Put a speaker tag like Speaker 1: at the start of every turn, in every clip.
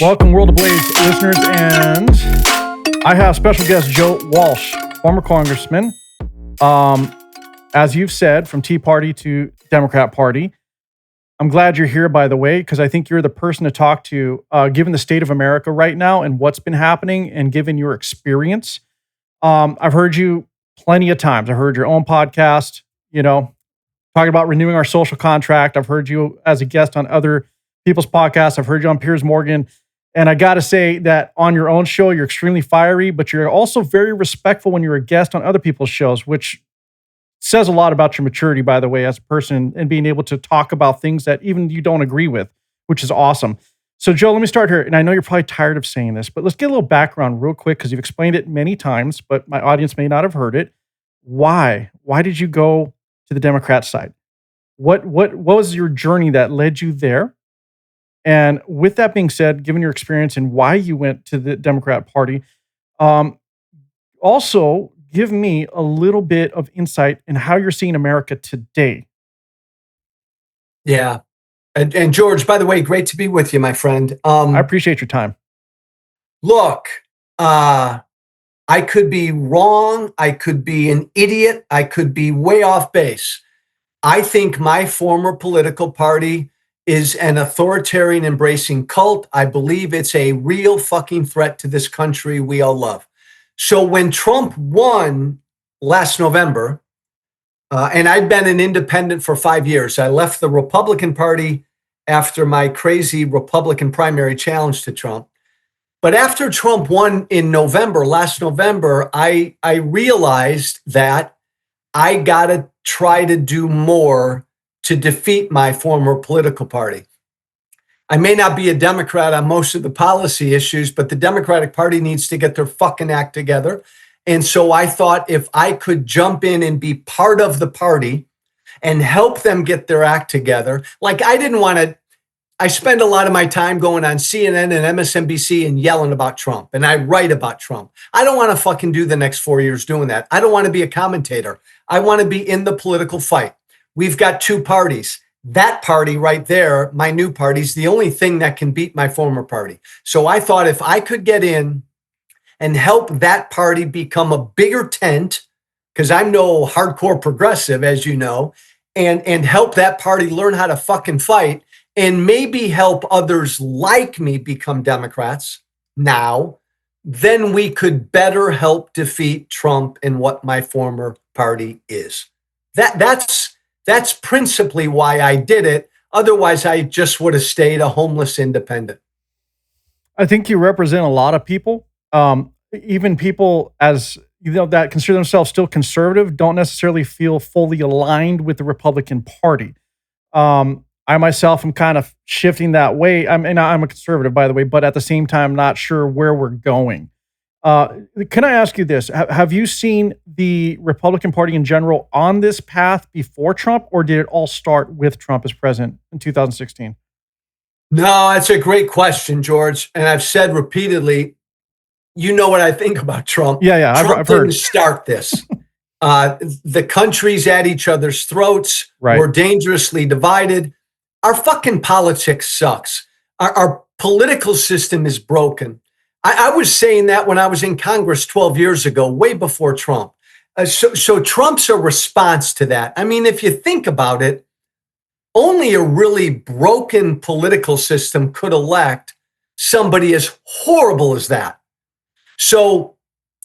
Speaker 1: Welcome, World Ablaze listeners, and I have special guest Joe Walsh, former congressman. As you've said, from Tea Party to Democrat Party. I'm glad you're here, by the way, because I think you're the person to talk to, given the state of America right now and what's been happening, and given your experience. I've heard you plenty of times. I heard your own podcast, talking about renewing our social contract. I've heard you as a guest on other people's podcasts. I've heard you on Piers Morgan. And I got to say that on your own show, you're extremely fiery, but you're also very respectful when you're a guest on other people's shows, which says a lot about your maturity, by the way, as a person, and being able to talk about things that even you don't agree with, which is awesome. So, Joe, let me start here. And I know you're probably tired of saying this, but let's get a little background real quick, because you've explained it many times, but my audience may not have heard it. Why? Why did you go to the Democrat side? What was your journey that led you there? And with that being said, given your experience and why you went to the Democrat Party, also give me a little bit of insight in how you're seeing America today.
Speaker 2: Yeah. And George, by the way, great to be with you, my friend.
Speaker 1: I appreciate your time.
Speaker 2: Look, I could be wrong. I could be an idiot. I could be way off base. I think my former political party is an authoritarian embracing cult. I believe it's a real fucking threat to this country we all love. So when Trump won last November, and I'd been an independent for 5 years, I left the Republican Party after my crazy Republican primary challenge to Trump. But after Trump won in November, last November, I realized that I got to try to do more to defeat my former political party. I may not be a Democrat on most of the policy issues, but the Democratic Party needs to get their fucking act together. And so I thought if I could jump in and be part of the party and help them get their act together, like I spend a lot of my time going on CNN and MSNBC and yelling about Trump, and I write about Trump. I don't want to fucking do the next 4 years doing that. I don't want to be a commentator. I want to be in the political fight. We've got two parties. That party right there, my new party, is the only thing that can beat my former party. So I thought if I could get in and help that party become a bigger tent, because I'm no hardcore progressive, as you know, and help that party learn how to fucking fight, and maybe help others like me become Democrats now, then we could better help defeat Trump and what my former party is. That's principally why I did it. Otherwise, I just would have stayed a homeless independent.
Speaker 1: I think you represent a lot of people, even people that consider themselves still conservative, don't necessarily feel fully aligned with the Republican Party. I myself am kind of shifting that way. I'm a conservative, by the way, but at the same time, not sure where we're going. Can I ask you this? Have you seen the Republican Party in general on this path before Trump, or did it all start with Trump as president in 2016?
Speaker 2: No, that's a great question, George. And I've said repeatedly, you know what I think about Trump.
Speaker 1: Yeah,
Speaker 2: Trump
Speaker 1: I've heard.
Speaker 2: Didn't start this. The country's at each other's throats.
Speaker 1: Right.
Speaker 2: We're dangerously divided. Our fucking politics sucks. Our political system is broken. I was saying that when I was in Congress 12 years ago, way before Trump. So Trump's a response to that. I mean, if you think about it, only a really broken political system could elect somebody as horrible as that. So,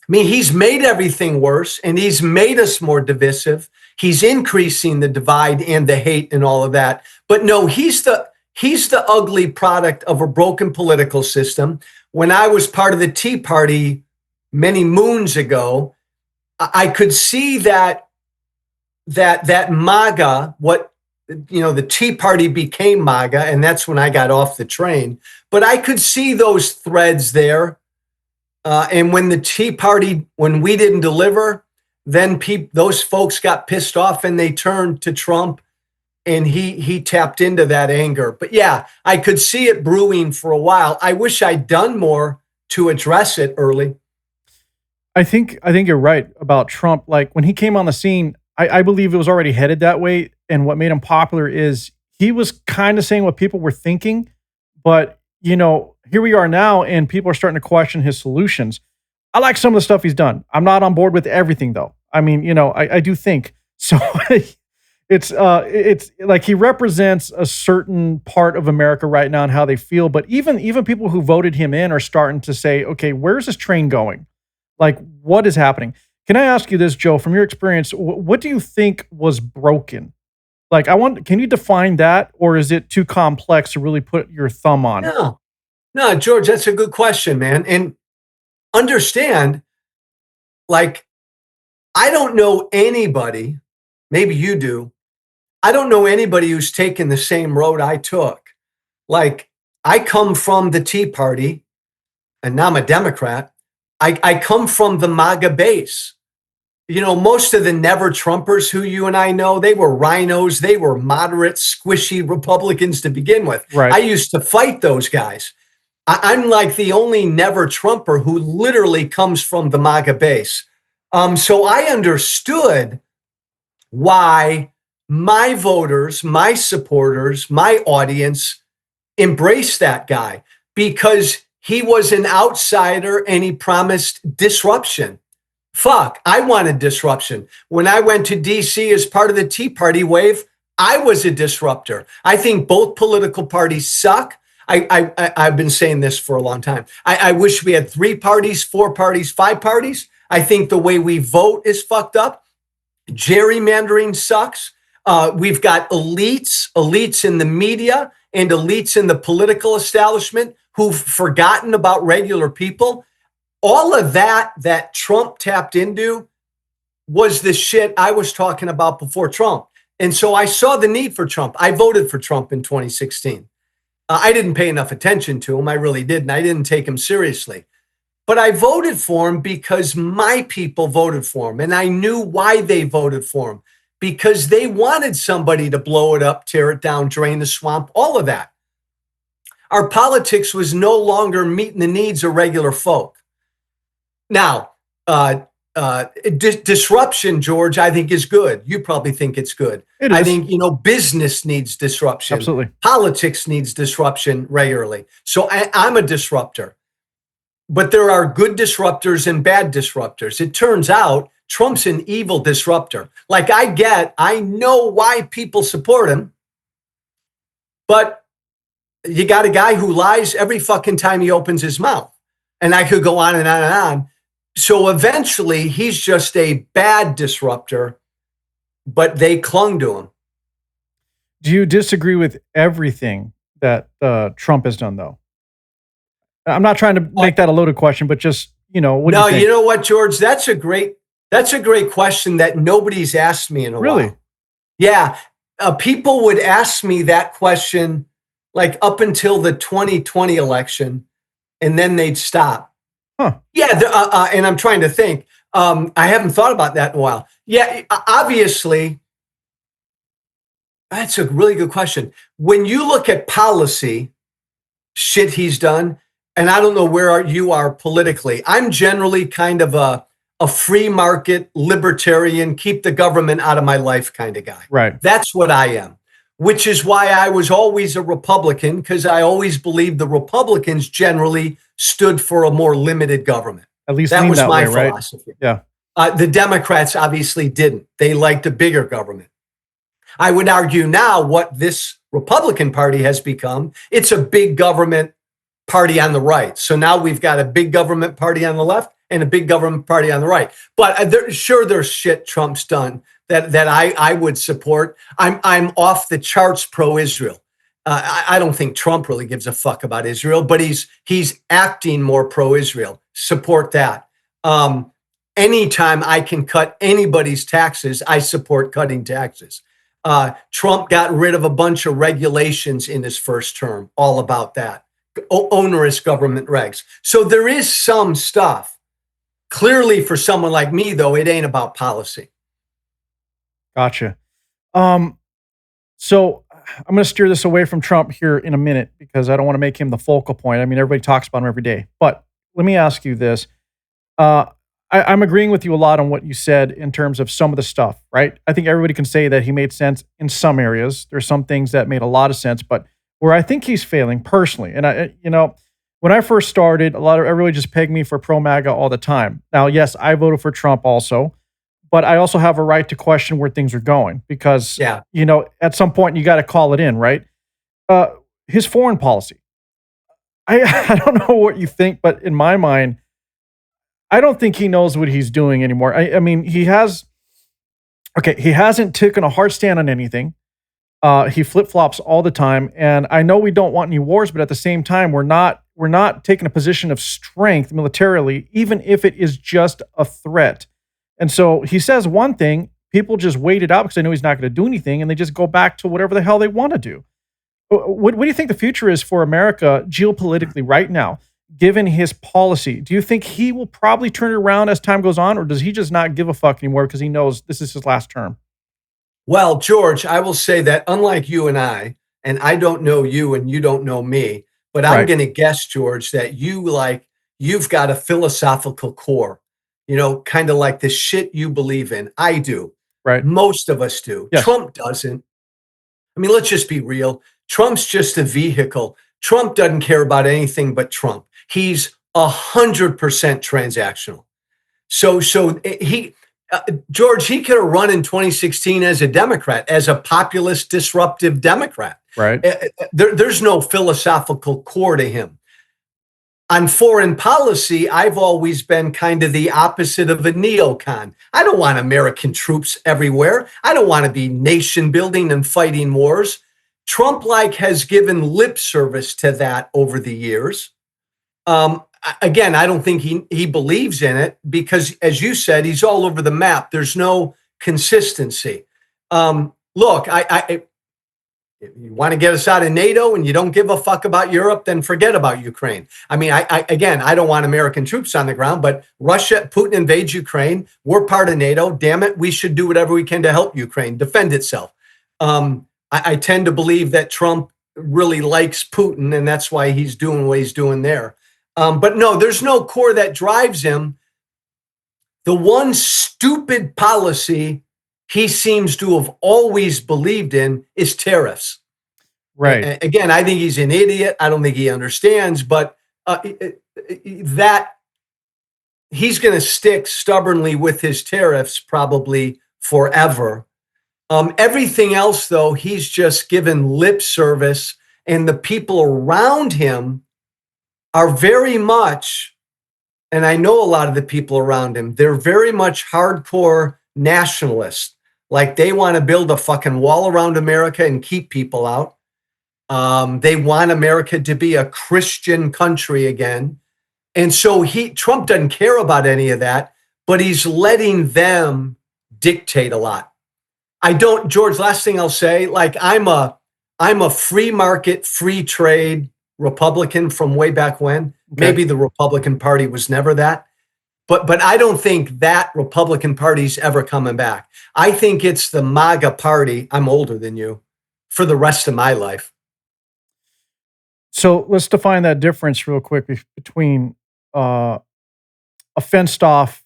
Speaker 2: I mean, he's made everything worse, and he's made us more divisive. He's increasing the divide and the hate and all of that. But no, he's the ugly product of a broken political system. When I was part of the Tea Party many moons ago, I could see that MAGA, the Tea Party became MAGA, and that's when I got off the train. But I could see those threads there. And when the Tea Party, when we didn't deliver, then those folks got pissed off and they turned to Trump, and he tapped into that anger. But yeah, I could see it brewing for a while. I wish I'd done more to address it early.
Speaker 1: I think you're right about Trump. Like when he came on the scene, I believe it was already headed that way. And what made him popular is he was kind of saying what people were thinking, but here we are now, and people are starting to question his solutions. I like some of the stuff he's done. I'm not on board with everything, though. I mean, I do think so. It's like he represents a certain part of America right now and how they feel. But even people who voted him in are starting to say, okay, where's this train going? Like, what is happening? Can I ask you this, Joe, from your experience, what do you think was broken? Like, can you define that, or is it too complex to really put your thumb on?
Speaker 2: No, George, that's a good question, man. And understand, like, I don't know anybody, maybe you do, I don't know anybody who's taken the same road I took. Like, I come from the Tea Party, and now I'm a Democrat. I come from the MAGA base. Most of the never Trumpers who you and I know, they were rhinos. They were moderate, squishy Republicans to begin with.
Speaker 1: Right.
Speaker 2: I used to fight those guys. I'm like the only never Trumper who literally comes from the MAGA base. So I understood why my voters, my supporters, my audience embraced that guy, because he was an outsider and he promised disruption. Fuck, I wanted disruption. When I went to DC as part of the Tea Party wave, I was a disruptor. I think both political parties suck. I've been saying this for a long time. I wish we had 3 parties, 4 parties, 5 parties. I think the way we vote is fucked up. Gerrymandering sucks. We've got elites in the media and elites in the political establishment who've forgotten about regular people. All of that Trump tapped into was the shit I was talking about before Trump. And so I saw the need for Trump. I voted for Trump in 2016. I didn't pay enough attention to him. I really didn't. I didn't take him seriously. But I voted for him because my people voted for him. And I knew why they voted for him. Because they wanted somebody to blow it up, tear it down, drain the swamp, all of that. Our politics was no longer meeting the needs of regular folk. Now, disruption, George, I think is good. You probably think it's good. I think, business needs disruption.
Speaker 1: Absolutely.
Speaker 2: Politics needs disruption regularly. So I'm a disruptor. But there are good disruptors and bad disruptors. It turns out Trump's an evil disruptor. Like, I know why people support him, but you got a guy who lies every fucking time he opens his mouth. And I could go on and on and on. So eventually he's just a bad disruptor, but they clung to him.
Speaker 1: Do you disagree with everything that Trump has done, though? I'm not trying to make that a loaded question, but just, what do you think?
Speaker 2: You know what, George? That's a great question that nobody's asked me in a while.
Speaker 1: Really?
Speaker 2: Yeah. People would ask me that question like up until the 2020 election, and then they'd stop.
Speaker 1: Huh.
Speaker 2: Yeah. And I'm trying to think. I haven't thought about that in a while. Yeah. Obviously, that's a really good question. When you look at policy, shit he's done, and I don't know where you are politically. I'm generally kind of a free market, libertarian, keep the government out of my life kind of guy.
Speaker 1: Right.
Speaker 2: That's what I am, which is why I was always a Republican, because I always believed the Republicans generally stood for a more limited government.
Speaker 1: At least
Speaker 2: that was
Speaker 1: that
Speaker 2: my
Speaker 1: way,
Speaker 2: philosophy.
Speaker 1: Right?
Speaker 2: Yeah. The Democrats obviously didn't. They liked a bigger government. I would argue now what this Republican Party has become, it's a big government party on the right. So now we've got a big government party on the left and a big government party on the right. But there's shit Trump's done that I would support. I'm off the charts pro-Israel. I don't think Trump really gives a fuck about Israel, but he's acting more pro-Israel. Support that. Anytime I can cut anybody's taxes, I support cutting taxes. Trump got rid of a bunch of regulations in his first term, all about that. Onerous government regs. So there is some stuff. Clearly, for someone like me, though, it ain't about policy.
Speaker 1: Gotcha. So I'm going to steer this away from Trump here in a minute because I don't want to make him the focal point. I mean, everybody talks about him every day. But let me ask you this. I'm agreeing with you a lot on what you said in terms of some of the stuff, right? I think everybody can say that he made sense in some areas. There's some things that made a lot of sense, but where I think he's failing personally. And when I first started, everybody just pegged me for pro MAGA all the time. Now, yes, I voted for Trump also, but I also have a right to question where things are going because, at some point you got to call it in, right? His foreign policy. I don't know what you think, but in my mind, I don't think he knows what he's doing anymore. I mean, he hasn't taken a hard stand on anything. He flip-flops all the time. And I know we don't want any wars, but at the same time, we're not taking a position of strength militarily, even if it is just a threat. And so he says one thing, people just wait it out because they know he's not going to do anything, and they just go back to whatever the hell they want to do. What do you think the future is for America geopolitically right now, given his policy? Do you think he will probably turn it around as time goes on, or does he just not give a fuck anymore because he knows this is his last term?
Speaker 2: Well, George, I will say that unlike you and I don't know you and you don't know me, but I'm going to guess, George, that you've got a philosophical core, kind of like the shit you believe in. I do.
Speaker 1: Right.
Speaker 2: Most of us do.
Speaker 1: Yes.
Speaker 2: Trump doesn't. I mean, let's just be real. Trump's just a vehicle. Trump doesn't care about anything but Trump. He's 100% transactional. So George, he could have run in 2016 as a Democrat, as a populist, disruptive Democrat.
Speaker 1: Right.
Speaker 2: There's no philosophical core to him. On foreign policy, I've always been kind of the opposite of a neocon. I don't want American troops everywhere. I don't want to be nation building and fighting wars. Trump has given lip service to that over the years. Again, I don't think he believes in it because, as you said, he's all over the map. There's no consistency. Look, if you want to get us out of NATO and you don't give a fuck about Europe, then forget about Ukraine. I mean, I don't want American troops on the ground, but Putin invades Ukraine. We're part of NATO. Damn it, we should do whatever we can to help Ukraine defend itself. I tend to believe that Trump really likes Putin, and that's why he's doing what he's doing there. But no, there's no core that drives him. The one stupid policy he seems to have always believed in is tariffs.
Speaker 1: Right.
Speaker 2: Again, I think he's an idiot. I don't think he understands, but that he's going to stick stubbornly with his tariffs probably forever. Everything else, though, he's just given lip service, and the people around him are very much, and I know a lot of the people around him, they're very much hardcore nationalists. Like they want to build a fucking wall around America and keep people out. They want America to be a Christian country again. And so Trump doesn't care about any of that, but he's letting them dictate a lot. George, last thing I'll say, I'm a free market, free trade Republican from way back when. Okay. Maybe the Republican Party was never that. But I don't think that Republican Party's ever coming back. I think it's the MAGA party. I'm older than you for the rest of my life.
Speaker 1: So let's define that difference real quick between a fenced off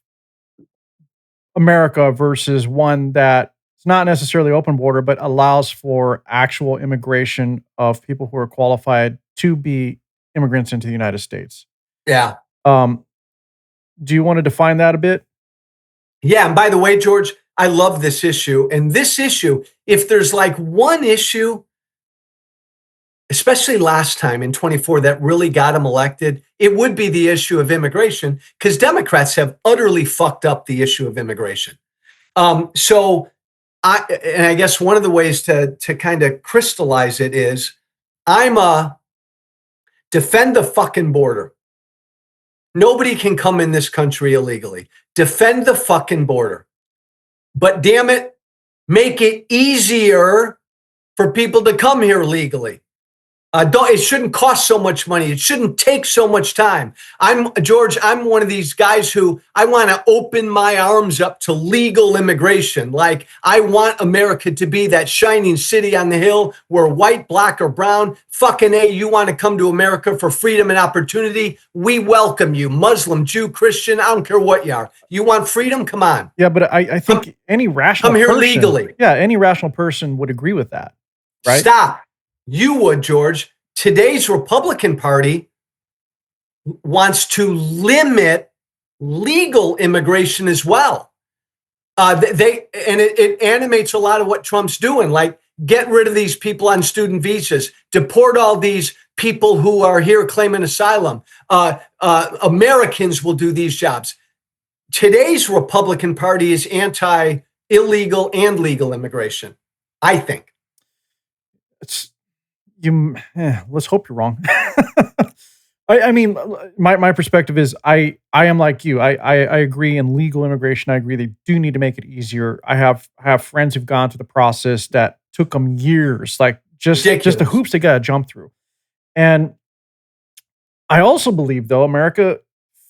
Speaker 1: America versus one that it's not necessarily open border, but allows for actual immigration of people who are qualified to be immigrants into the United States.
Speaker 2: Yeah.
Speaker 1: Do you want to define that a bit?
Speaker 2: Yeah. And by the way, George, I love this issue. And this issue, if there's one issue, especially last time in 24, that really got him elected, it would be the issue of immigration, because Democrats have utterly fucked up the issue of immigration. So I guess one of the ways to kind of crystallize it is defend the fucking border. Nobody can come in this country illegally. Defend the fucking border. But damn it, make it easier for people to come here legally. It shouldn't cost so much money. It shouldn't take so much time. George, I'm one of these guys who I want to open my arms up to legal immigration. I want America to be that shining city on the hill where white, black, or brown, fucking A, you want to come to America for freedom and opportunity, we welcome you. Muslim, Jew, Christian, I don't care what you are. You want freedom? Come on.
Speaker 1: Yeah, but I think any rational
Speaker 2: come here
Speaker 1: person,
Speaker 2: legally.
Speaker 1: Yeah, any rational person would agree with that, right?
Speaker 2: Stop. you would, George. Today's Republican Party wants to limit legal immigration as well. It animates a lot of what Trump's doing, like get rid of these people on student visas, deport all these people who are here claiming asylum. Americans will do these jobs. Today's Republican Party is anti-illegal and legal immigration, I think.
Speaker 1: Let's hope you're wrong. I mean, my perspective is I am like you. I agree in legal immigration. I agree they do need to make it easier. I have friends who've gone through the process that took them years, like just the hoops they got to jump through. And I also believe, though, America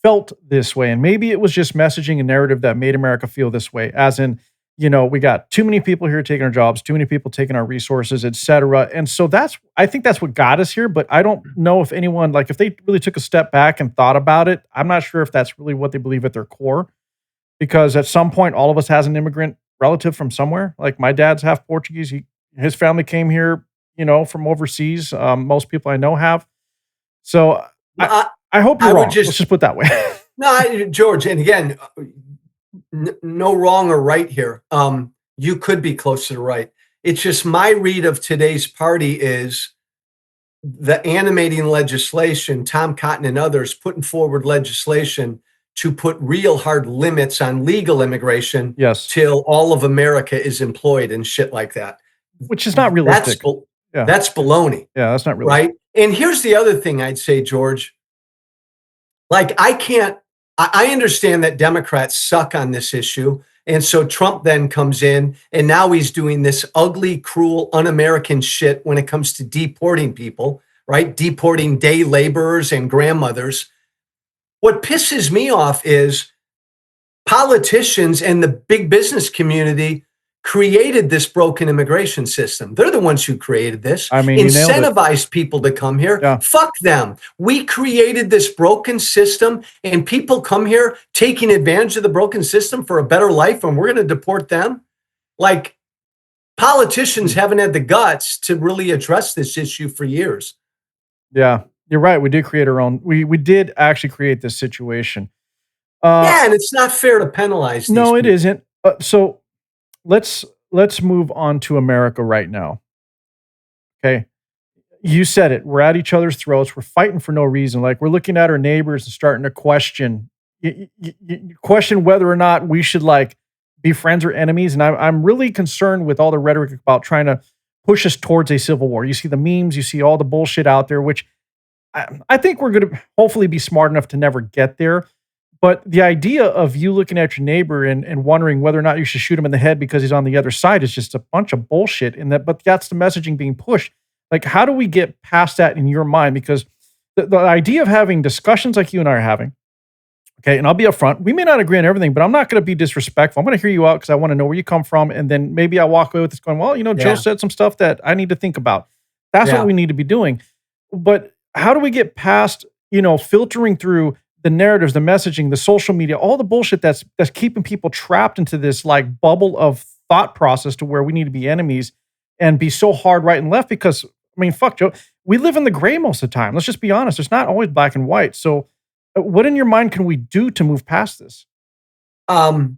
Speaker 1: felt this way, and maybe it was just messaging and narrative that made America feel this way, as in, we got too many people here taking our jobs, too many people taking our resources, et cetera. And so I think that's what got us here. But I don't know if anyone, like, if they really took a step back and thought about it, I'm not sure if that's really what they believe at their core. Because at some point, all of us has an immigrant relative from somewhere. Like my dad's half Portuguese. His family came here, from overseas. Most people I know have. So I hope you're wrong. Let's just put it that way.
Speaker 2: No, George, and again, no wrong or right here. You could be closer to right. It's just my read of today's party is the animating legislation, Tom Cotton and others putting forward legislation to put real hard limits on legal immigration till all of America is employed and shit like that.
Speaker 1: Which is not realistic.
Speaker 2: That's baloney.
Speaker 1: Yeah, that's not realistic.
Speaker 2: Right? And here's the other thing I'd say, George. Like, I understand that Democrats suck on this issue. And so Trump then comes in and now he's doing this ugly, cruel, un-American shit when it comes to deporting people, right? Deporting day laborers and grandmothers. What pisses me off is politicians and the big business community created this broken immigration system. They're the ones who created this.
Speaker 1: I mean,
Speaker 2: incentivized people to come here.
Speaker 1: Yeah.
Speaker 2: Fuck them. We created this broken system and people come here taking advantage of the broken system for a better life and we're going to deport them. Like, politicians haven't had the guts to really address this issue for years.
Speaker 1: Yeah, you're right. We did create our own. We did actually create this situation.
Speaker 2: And it's not fair to penalize these
Speaker 1: No, it
Speaker 2: people.
Speaker 1: isn't. So let's move on to America right now. Okay. You said it. We're at each other's throats. We're fighting for no reason. Like, we're looking at our neighbors and starting to question whether or not we should, like, be friends or enemies. And I'm really concerned with all the rhetoric about trying to push us towards a civil war. You see the memes, you see all the bullshit out there, which I think we're going to hopefully be smart enough to never get there. But the idea of you looking at your neighbor and wondering whether or not you should shoot him in the head because he's on the other side is just a bunch of bullshit. But that's the messaging being pushed. Like, how do we get past that in your mind? Because the idea of having discussions like you and I are having, okay, and I'll be upfront, we may not agree on everything, but I'm not going to be disrespectful. I'm going to hear you out because I want to know where you come from. And then maybe I walk away with this going, well, Joe said some stuff that I need to think about. That's what we need to be doing. But how do we get past, filtering through the narratives, the messaging, the social media, all the bullshit that's keeping people trapped into this, like, bubble of thought process to where we need to be enemies and be so hard right and left? Because, I mean, fuck, Joe, we live in the gray most of the time. Let's just be honest. It's not always black and white. So what in your mind can we do to move past this?
Speaker 2: And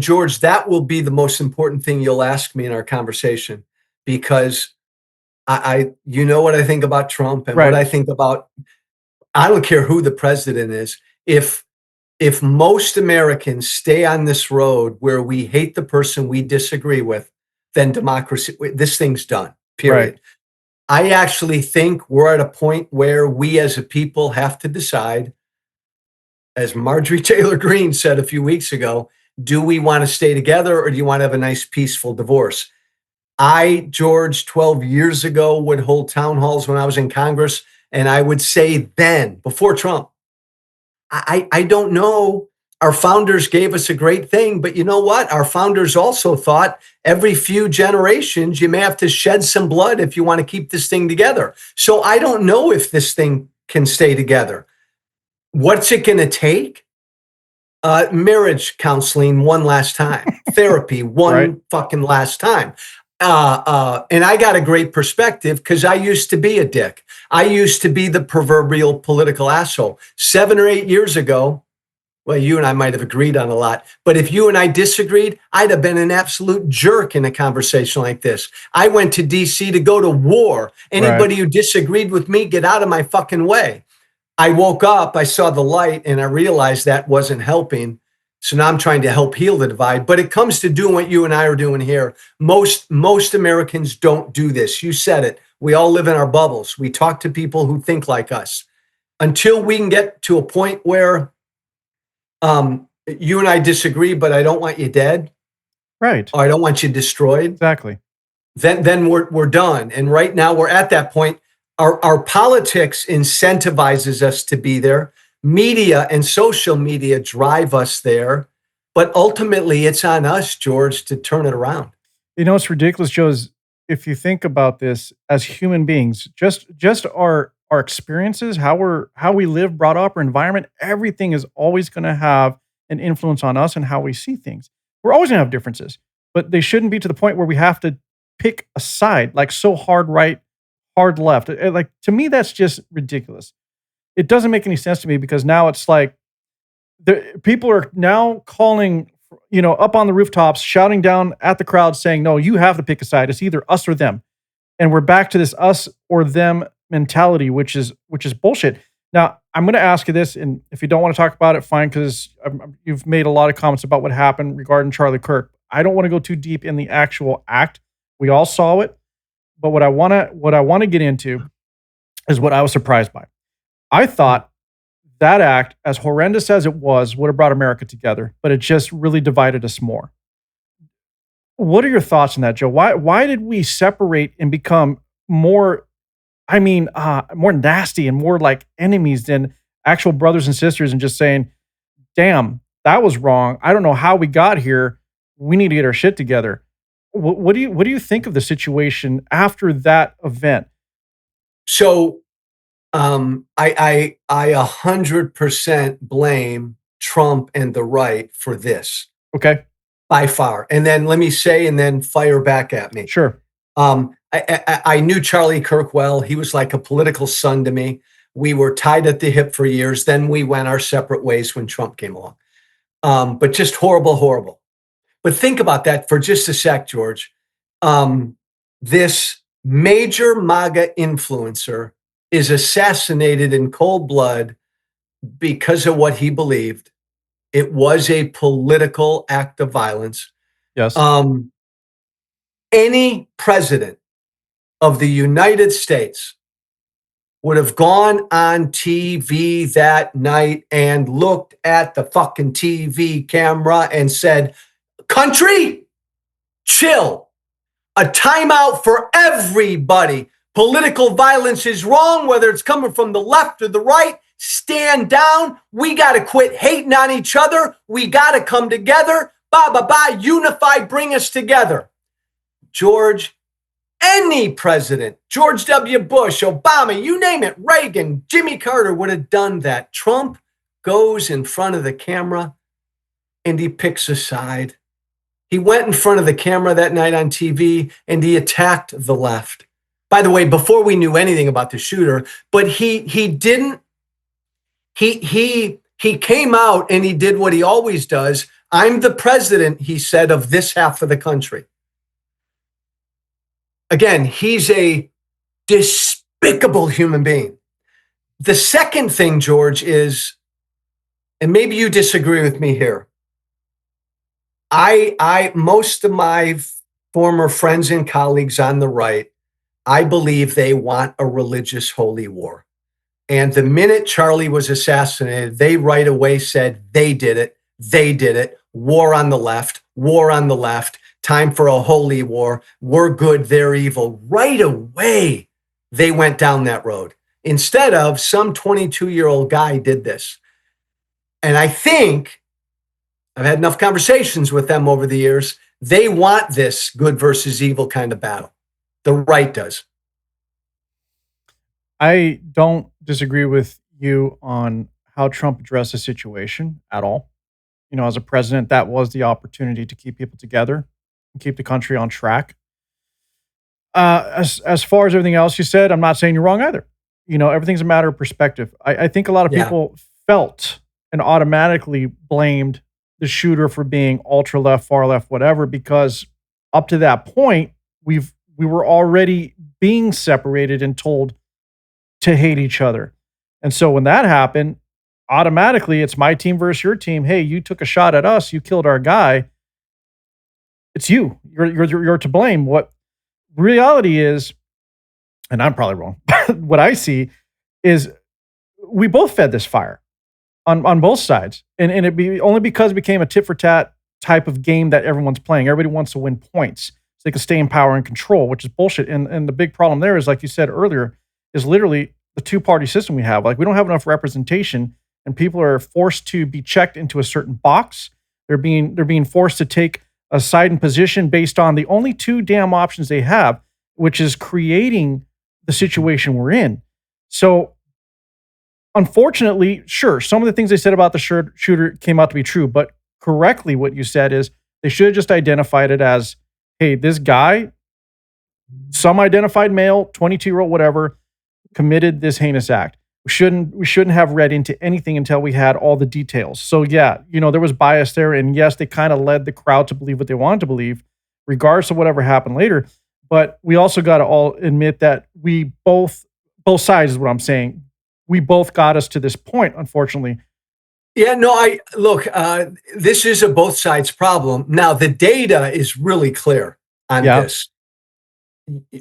Speaker 2: George, that will be the most important thing you'll ask me in our conversation, because you know what I think about Trump and what I think about, I don't care who the president is. If most Americans stay on this road where we hate the person we disagree with, then democracy, this thing's done, period.
Speaker 1: Right.
Speaker 2: I actually think we're at a point where we as a people have to decide, as Marjorie Taylor Greene said a few weeks ago, do we want to stay together or do you want to have a nice, peaceful divorce? George, 12 years ago, would hold town halls when I was in Congress, and I would say then, before Trump, I don't know. Our founders gave us a great thing, but you know what? Our founders also thought every few generations, you may have to shed some blood if you want to keep this thing together. So I don't know if this thing can stay together. What's it going to take? Marriage counseling one last time, therapy one fucking last time. And I got a great perspective because I used to be a dick. I used to be the proverbial political asshole. 7 or 8 years ago, well, you and I might have agreed on a lot, but if you and I disagreed, I'd have been an absolute jerk in a conversation like this. I went to DC to go to war.
Speaker 1: Right.
Speaker 2: Anybody who disagreed with me, get out of my fucking way. I woke up, I saw the light, and I realized that wasn't helping. So now I'm trying to help heal the divide. But it comes to doing what you and I are doing here. Most Americans don't do this. You said it. We all live in our bubbles. We talk to people who think like us. Until we can get to a point where you and I disagree, but I don't want you dead,
Speaker 1: Right.
Speaker 2: or I don't want you destroyed,
Speaker 1: Exactly.
Speaker 2: then we're done. And right now we're at that point. Our politics incentivizes us to be there. Media and social media drive us there. But ultimately, it's on us, George, to turn it around.
Speaker 1: You know what's ridiculous, Joe, is if you think about this as human beings, just our experiences, how we live, brought up, our environment, everything is always going to have an influence on us and how we see things. We're always going to have differences, but they shouldn't be to the point where we have to pick a side, like so hard right, hard left. Like to me, that's just ridiculous. It doesn't make any sense to me because now it's like people are now calling, up on the rooftops, shouting down at the crowd saying, no, you have to pick a side. It's either us or them. And we're back to this us or them mentality, which is bullshit. Now, I'm going to ask you this, and if you don't want to talk about it, fine, because you've made a lot of comments about what happened regarding Charlie Kirk. I don't want to go too deep in the actual act. We all saw it, but what I want to get into is what I was surprised by. I thought that act, as horrendous as it was, would have brought America together, but it just really divided us more. What are your thoughts on that, Joe? Why did we separate and become more, more nasty and more like enemies than actual brothers and sisters, and just saying, damn, that was wrong. I don't know how we got here. We need to get our shit together. What do you think of the situation after that event?
Speaker 2: So I 100% blame Trump and the right for this.
Speaker 1: Okay.
Speaker 2: By far. And then let me say, and then fire back at me.
Speaker 1: Sure.
Speaker 2: I knew Charlie Kirk well. He was like a political son to me. We were tied at the hip for years. Then we went our separate ways when Trump came along. But just horrible, horrible. But think about that for just a sec, George. This major MAGA influencer is assassinated in cold blood because of what he believed. It was a political act of violence.
Speaker 1: Yes.
Speaker 2: Any president of the United States would have gone on TV that night and looked at the fucking TV camera and said, country, chill. A timeout for everybody. Political violence is wrong, whether it's coming from the left or the right. Stand down. We got to quit hating on each other. We got to come together. Unify, bring us together. George, any president, George W. Bush, Obama, you name it, Reagan, Jimmy Carter would have done that. Trump goes in front of the camera and he picks a side. He went in front of the camera that night on TV and he attacked the left. By the way, before we knew anything about the shooter, but he didn't. He came out and he did what he always does. I'm the president, he said, of this half of the country. Again, he's a despicable human being. The second thing, George, is, and maybe you disagree with me here. Most of my former friends and colleagues on the right, I believe they want a religious holy war. And the minute Charlie was assassinated, they right away said they did it. They did it. War on the left, war on the left, time for a holy war. We're good, they're evil. Right away, they went down that road. Instead of some 22-year-old guy did this. And I think I've had enough conversations with them over the years. They want this good versus evil kind of battle. The right does.
Speaker 1: I don't disagree with you on how Trump addressed the situation at all. As a president, that was the opportunity to keep people together and keep the country on track. As far as everything else you said, I'm not saying you're wrong either. Everything's a matter of perspective. I think a lot of
Speaker 2: Yeah.
Speaker 1: people felt and automatically blamed the shooter for being ultra left, far left, whatever, because up to that point, we were already being separated and told to hate each other. And so when that happened, automatically it's my team versus your team. Hey, you took a shot at us, you killed our guy. It's you. You're to blame. What reality is, and I'm probably wrong, what I see is we both fed this fire on both sides. And only because it became a tit for tat type of game that everyone's playing. Everybody wants to win points so they can stay in power and control, which is bullshit. And the big problem there is, like you said earlier, is literally the two-party system we have. Like, we don't have enough representation, and people are forced to be checked into a certain box. They're being forced to take a side and position based on the only two damn options they have, which is creating the situation we're in. So, unfortunately, sure, some of the things they said about the shooter came out to be true, but correctly, what you said is they should have just identified it as, hey, this guy, some identified male, 22-year-old, whatever, committed this heinous act. We shouldn't have read into anything until we had all the details. So yeah, there was bias there, and yes, they kind of led the crowd to believe what they wanted to believe, regardless of whatever happened later. But we also got to all admit that we both sides is what I'm saying. We both got us to this point, unfortunately.
Speaker 2: Yeah, no, this is a both sides problem. Now, the data is really clear on this.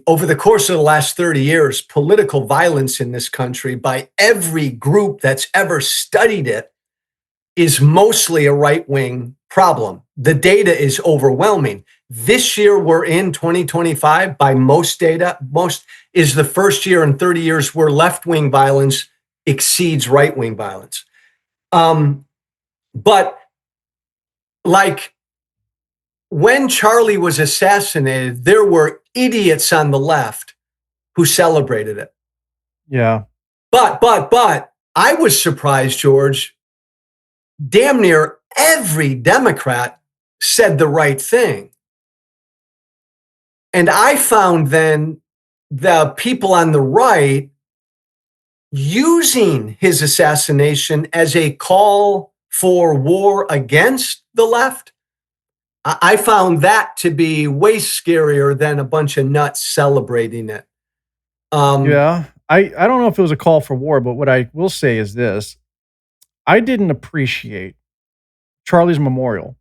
Speaker 2: Over the course of the last 30 years, political violence in this country by every group that's ever studied it is mostly a right-wing problem. The data is overwhelming. This year, we're in 2025, by most data, is the first year in 30 years where left-wing violence exceeds right-wing violence. But like, when Charlie was assassinated, there were idiots on the left who celebrated it.
Speaker 1: Yeah.
Speaker 2: But I was surprised, George. Damn near every Democrat said the right thing. And I found then the people on the right using his assassination as a call for war against the left. I found that to be way scarier than a bunch of nuts celebrating it.
Speaker 1: Yeah. I don't know if it was a call for war, but what I will say is this. I didn't appreciate Charlie's memorial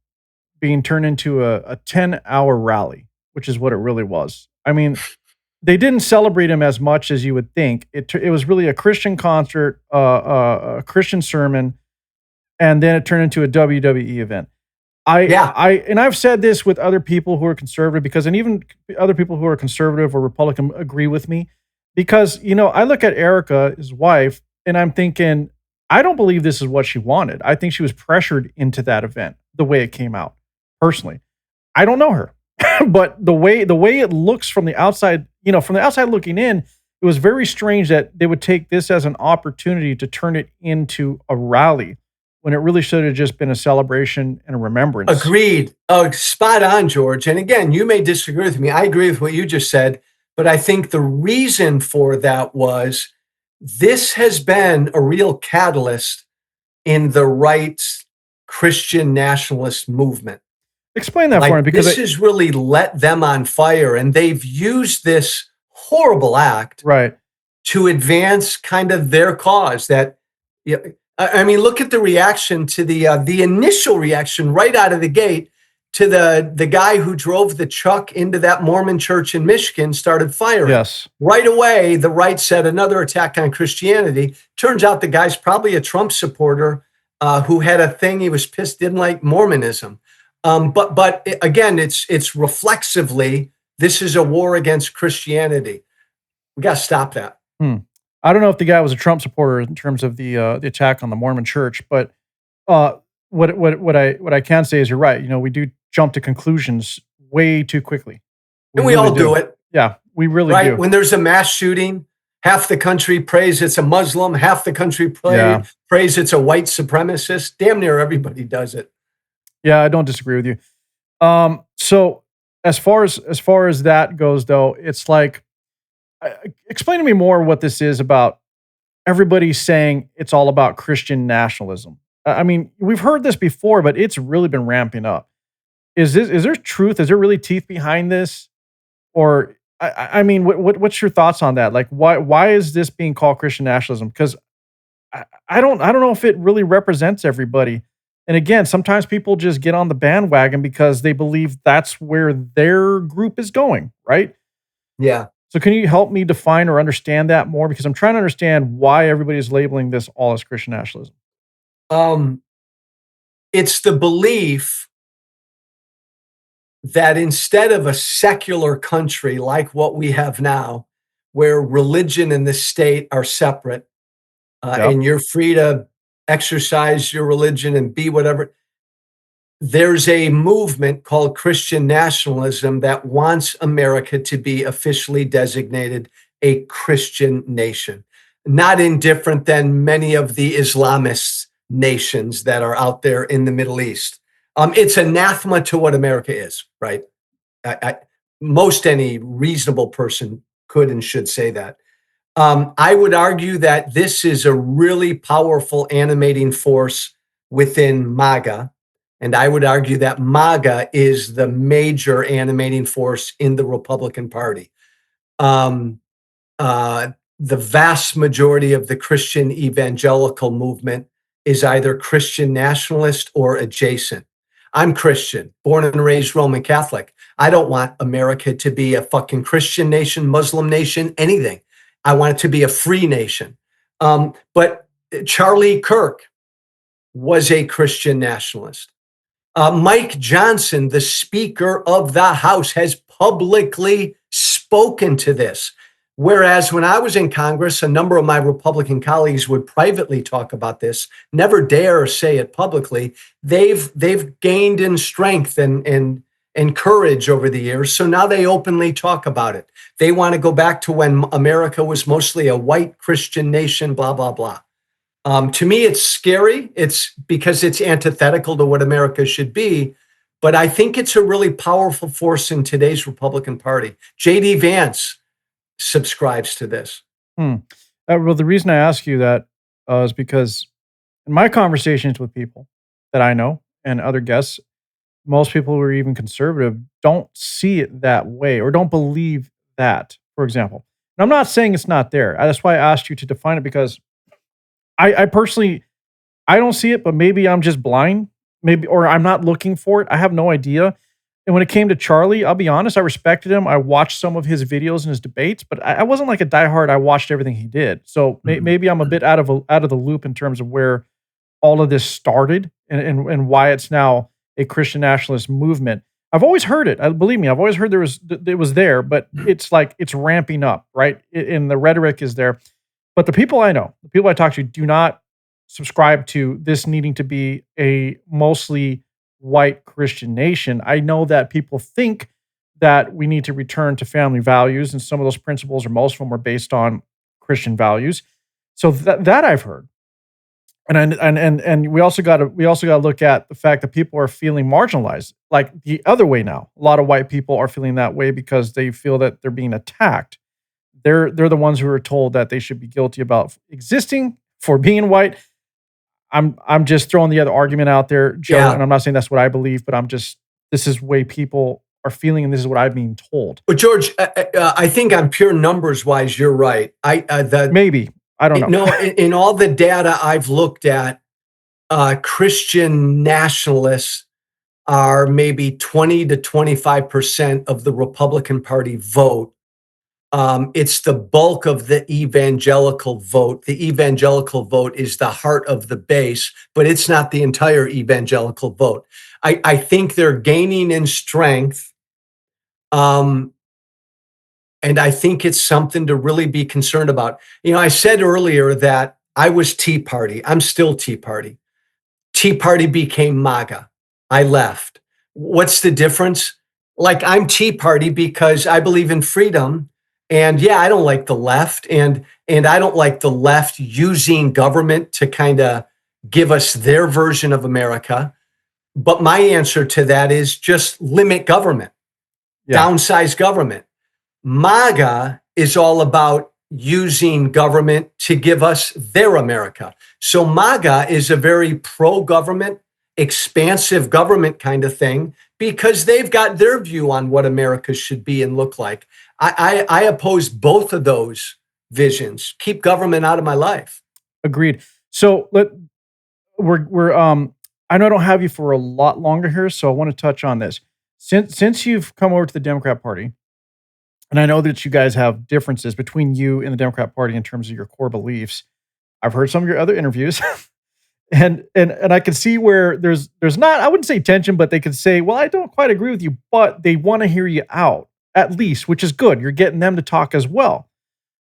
Speaker 1: being turned into a 10-hour rally, which is what it really was. I mean, they didn't celebrate him as much as you would think. It was really a Christian concert, a Christian sermon, and then it turned into a WWE event. I've said this with other people who are conservative, because, and even other people who are conservative or Republican agree with me, because, I look at Erica, his wife, and I'm thinking, I don't believe this is what she wanted. I think she was pressured into that event the way it came out. Personally, I don't know her, but the way it looks from the outside, from the outside looking in, it was very strange that they would take this as an opportunity to turn it into a rally, when it really should have just been a celebration and a remembrance.
Speaker 2: Agreed. Spot on, George. And again, you may disagree with me. I agree with what you just said, but I think the reason for that was this has been a real catalyst in the right's Christian nationalist movement.
Speaker 1: Explain that for me, because
Speaker 2: this has really let them on fire, and they've used this horrible act to advance kind of their cause. That, I mean, look at the reaction to the initial reaction right out of the gate to the guy who drove the truck into that Mormon church in Michigan, started firing.
Speaker 1: Yes. Right
Speaker 2: away, the right said another attack on Christianity. Turns out the guy's probably a Trump supporter who had a thing. He was pissed, didn't like Mormonism. But again, it's reflexively, this is a war against Christianity. We got to stop that.
Speaker 1: I don't know if the guy was a Trump supporter in terms of the attack on the Mormon church, but what I can say is you're right. We do jump to conclusions way too quickly.
Speaker 2: And we all do it.
Speaker 1: Yeah, we really do.
Speaker 2: When there's a mass shooting, half the country prays it's a Muslim, half the country prays it's a white supremacist. Damn near everybody does it.
Speaker 1: Yeah, I don't disagree with you. So as far as that goes, though, it's like, explain to me more what this is about. Everybody's saying it's all about Christian nationalism. I mean, we've heard this before, but it's really been ramping up. Is there truth? Is there really teeth behind this? Or I mean, what's your thoughts on that? Like, why is this being called Christian nationalism? Because I don't know if it really represents everybody. And again, sometimes people just get on the bandwagon because they believe that's where their group is going, right?
Speaker 2: Yeah.
Speaker 1: So can you help me define or understand that more? Because I'm trying to understand why everybody is labeling this all as Christian nationalism.
Speaker 2: Um, it's the belief that instead of a secular country like what we have now, where religion and the state are separate,
Speaker 1: Yep.
Speaker 2: and you're free to exercise your religion and be whatever, there's a movement called Christian nationalism that wants America to be officially designated a Christian nation, not indifferent than many of the Islamist nations that are out there in the Middle East. It's anathema to what America is, right? I, most any reasonable person could and should say that. I would argue that this is a really powerful animating force within MAGA. And I would argue that MAGA is the major animating force in the Republican Party. Um, uh, the vast majority of the Christian evangelical movement is either Christian nationalist or adjacent. I'm Christian, born and raised Roman Catholic. I don't want America to be a fucking Christian nation, Muslim nation, anything. I want it to be a free nation. But Charlie Kirk was a Christian nationalist. Mike Johnson, the Speaker of the House, has publicly spoken to this. Whereas when I was in Congress, a number of my Republican colleagues would privately talk about this, never dare say it publicly. They've gained in strength and courage over the years. So now they openly talk about it. They want to go back to when America was mostly a white Christian nation, blah, blah, blah. To me, it's scary. It's because it's antithetical to what America should be. But I think it's a really powerful force in today's Republican Party. J.D. Vance subscribes to this.
Speaker 1: Hmm. Well, the reason I ask you that is because in my conversations with people that I know and other guests, most people who are even conservative don't see it that way or don't believe that, for example. And I'm not saying it's not there. That's why I asked you to define it because I personally I don't see it, but maybe I'm just blind, maybe, or I'm not looking for it. I have no idea. And when it came to Charlie, I'll be honest, I respected him. I watched some of his videos and his debates, but I wasn't like a diehard. I watched everything he did. So maybe I'm a bit out of the loop in terms of where all of this started and why it's now a Christian nationalist movement. I've always heard it. Believe me, I've always heard it was there, but it's like it's ramping up, right? And the rhetoric is there. But the people I know, the people I talk to, do not subscribe to this needing to be a mostly white Christian nation. I know that people think that we need to return to family values, and some of those principles, or most of them, are based on Christian values. So that I've heard. And we also got to look at the fact that people are feeling marginalized, like the other way now. A lot of white people are feeling that way because they feel that they're being attacked. They're the ones who are told that they should be guilty about existing for being white. I'm just throwing the other argument out there, Joe,
Speaker 2: Yeah.
Speaker 1: and I'm not saying that's what I believe, but this is the way people are feeling, and this is what I'm being told.
Speaker 2: But George, I think on pure numbers wise, you're right.
Speaker 1: Maybe. I don't know.
Speaker 2: No, in all the data I've looked at, Christian nationalists are maybe 20 to 25% of the Republican Party vote. It's the bulk of the evangelical vote. The evangelical vote is the heart of the base, but it's not the entire evangelical vote. I think they're gaining in strength. And I think it's something to really be concerned about. You know, I said earlier that I was Tea Party. I'm still Tea Party. Tea Party became MAGA. I left. What's the difference? Like, I'm Tea Party because I believe in freedom. And yeah, I don't like the left. And I don't like the left using government to kind of give us their version of America. But my answer to that is just limit government. downsize government. MAGA is all about using government to give us their America. So MAGA is a very pro-government, expansive government kind of thing because they've got their view on what America should be and look like. I oppose both of those visions. Keep government out of my life.
Speaker 1: Agreed. So we're I know I don't have you for a lot longer here, so I want to touch on this. Since you've come over to the Democrat Party, and I know that you guys have differences between you and the Democrat Party in terms of your core beliefs. I've heard some of your other interviews, and I can see where there's not, I wouldn't say tension, but they could say, well, I don't quite agree with you, but they want to hear you out at least, which is good. You're getting them to talk as well.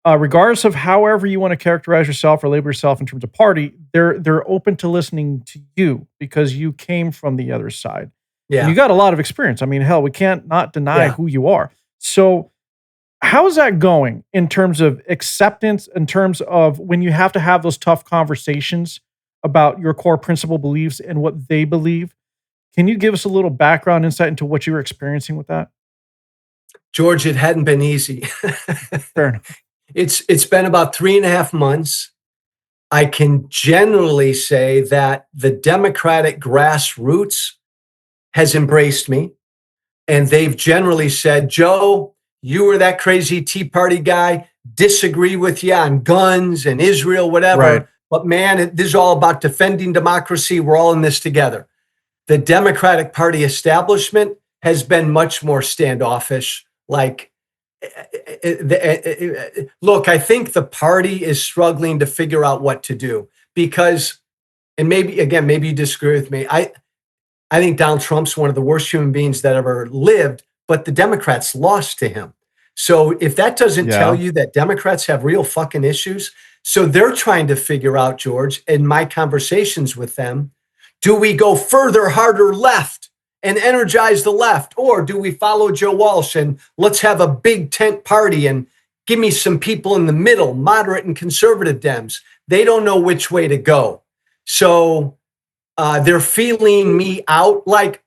Speaker 1: Regardless of however you want to characterize yourself or label yourself in terms of party, they're open to listening to you because you came from the other side.
Speaker 2: Yeah.
Speaker 1: And you got a lot of experience. I mean, hell, we can't not deny who you are. So how's that going in terms of acceptance, in terms of when you have to have those tough conversations about your core principle beliefs and what they believe? Can you give us a little background insight into what you were experiencing with that?
Speaker 2: George, it hadn't been easy.
Speaker 1: Fair enough.
Speaker 2: It's been about 3.5 months. I can generally say that the Democratic grassroots has embraced me. And they've generally said, Joe, you were that crazy Tea Party guy, disagree with you on guns and Israel, whatever.
Speaker 1: Right.
Speaker 2: But man, this is all about defending democracy. We're all in this together. The Democratic Party establishment has been much more standoffish. Like, look, I think the party is struggling to figure out what to do because, and maybe, again, maybe you disagree with me. I think Donald Trump's one of the worst human beings that ever lived, but the Democrats lost to him. So if that doesn't tell you that Democrats have real fucking issues, so they're trying to figure out, George, in my conversations with them, do we go further, harder left and energize the left? Or do we follow Joe Walsh and let's have a big tent party and give me some people in the middle, moderate and conservative Dems? They don't know which way to go. So they're feeling me out. Like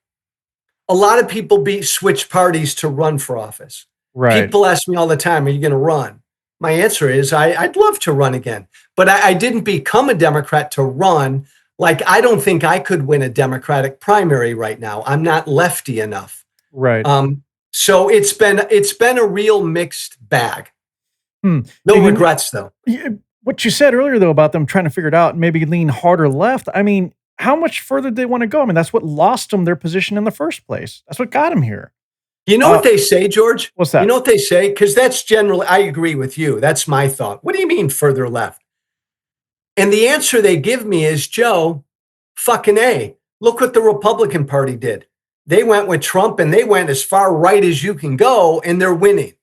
Speaker 2: a lot of people switch parties to run for office.
Speaker 1: Right.
Speaker 2: People ask me all the time, are you going to run? My answer is I'd love to run again, but I didn't become a Democrat to run. Like, I don't think I could win a Democratic primary right now. I'm not lefty enough.
Speaker 1: Right.
Speaker 2: So it's been a real mixed bag. No regrets though.
Speaker 1: What you said earlier though about them trying to figure it out and maybe lean harder left. I mean, how much further do they want to go? I mean, that's what lost them their position in the first place. That's what got them here.
Speaker 2: You know what they say, George?
Speaker 1: What's that?
Speaker 2: You know what they say? Because that's generally, I agree with you. That's my thought. What do you mean further left? And the answer they give me is, Joe, fucking A. Look what the Republican Party did. They went with Trump and they went as far right as you can go and they're winning.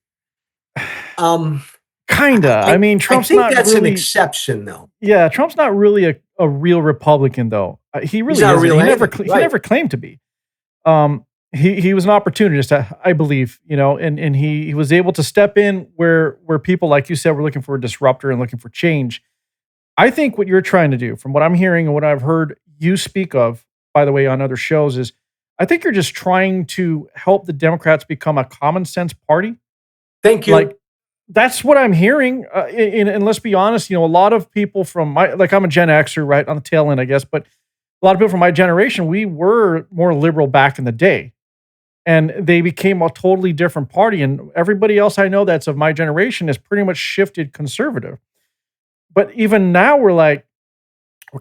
Speaker 1: Kinda. I mean, Trump's
Speaker 2: not. I
Speaker 1: not
Speaker 2: think that's
Speaker 1: really
Speaker 2: an exception, though.
Speaker 1: Yeah, Trump's not really a real Republican, though. He really isn't. He never claimed to be. He was an opportunist, I believe, and he was able to step in where people, like you said, were looking for a disruptor and looking for change. I think what you're trying to do, from what I'm hearing and what I've heard you speak of, by the way, on other shows, is I think you're just trying to help the Democrats become a common sense party.
Speaker 2: Thank you.
Speaker 1: Like, that's what I'm hearing. And let's be honest, a lot of people from I'm a Gen Xer, right, on the tail end, I guess, but a lot of people from my generation, we were more liberal back in the day. And they became a totally different party. And everybody else I know that's of my generation has pretty much shifted conservative. But even now we're